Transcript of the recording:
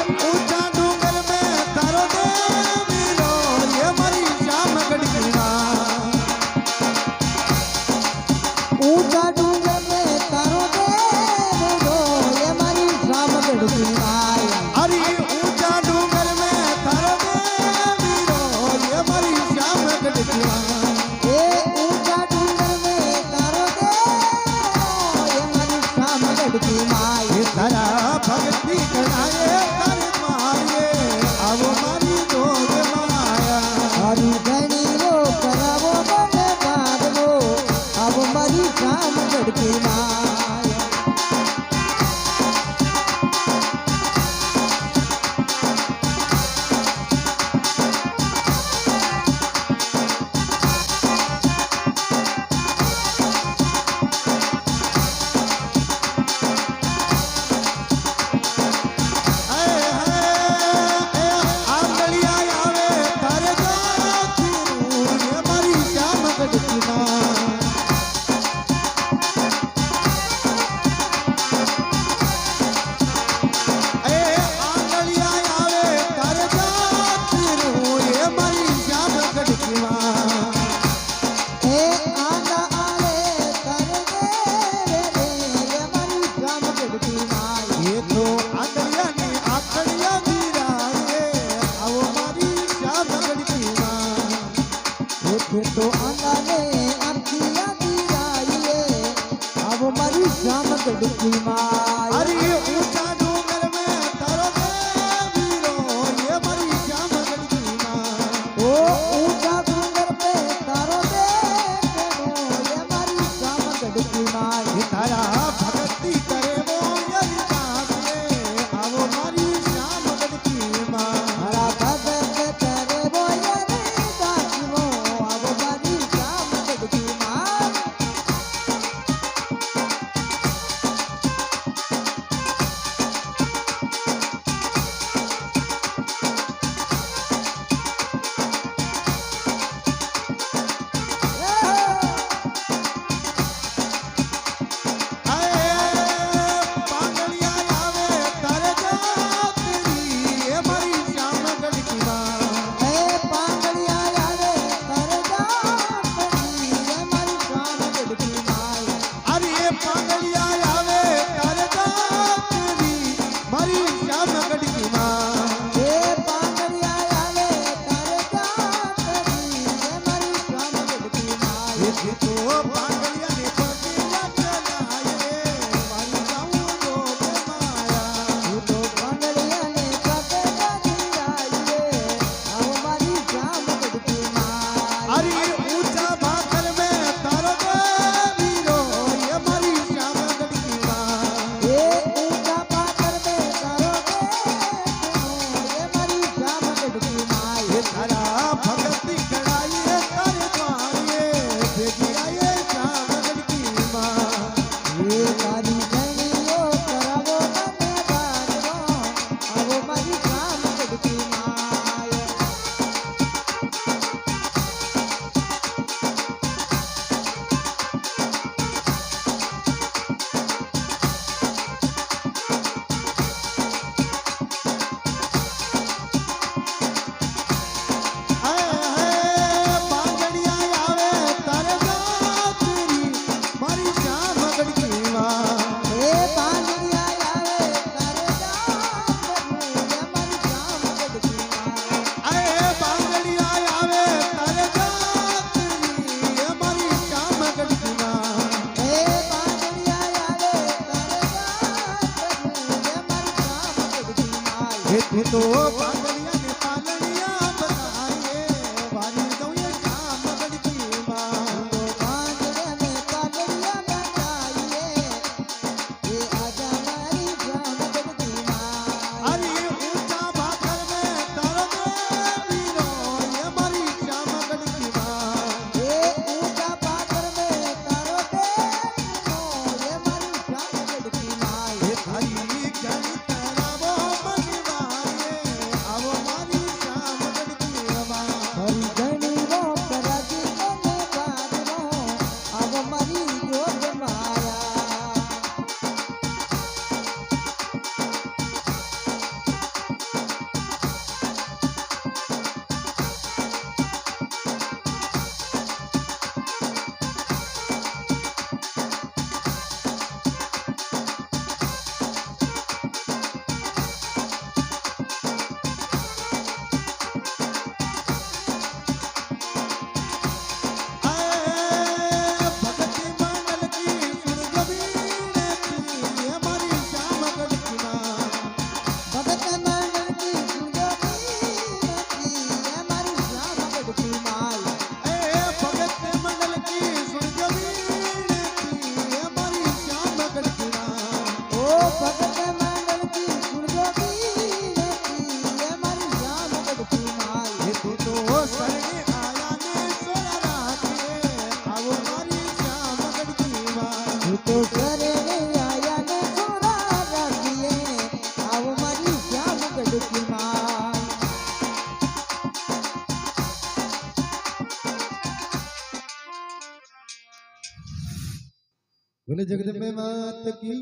ऊंचा डूंगर में तारो देवीरो ये मारी श्याम गढ़की मां ऊंचा डूंगर में तारो देवीरो ये मारी श्याम गढ़की मां अरे ऊंचा डूंगर में तारो देवीरो ये मारी श्याम गढ़की मां ए ऊंचा डूंगर में तारो देवीरो ये मारी श्याम गढ़की मां तारा भक्ति कराए तारे मारे आवो मारी जोग माया हरि धनी रो करावो बने बादवो अब मारी श्याम गढ़की मां तो आंगने अर्थिया दिराइए अब मरी श्याम गढ़की मां अरे ऊंचा डूंगर में तारो देवीरो ये मरी श्याम गढ़की मां ओ ऊंचा डूंगर पे तारो देवीरो ये मरी श्याम गढ़की मां तारा भक्ति करे वो यही काफले आवो मारी श्याम गढ़की मां हरा भगत करे वो यही दासियो अब मरी श्याम गढ़की मां तो पागलिया ने पालनिया बताए वारी दो ये शाम गढ़की मां तो पागलिया ने पालनिया बताइए ये आजा मारी श्याम गढ़की मां अरे ऊंचा भाकर में तारो देवीरो ये मारी श्याम गढ़की मां ये ऊंचा भाकर में तारो देवीरो ये मारी श्याम गढ़की मां ये थारी गली तरावो मनवाए બોલે જગદંબે માત કી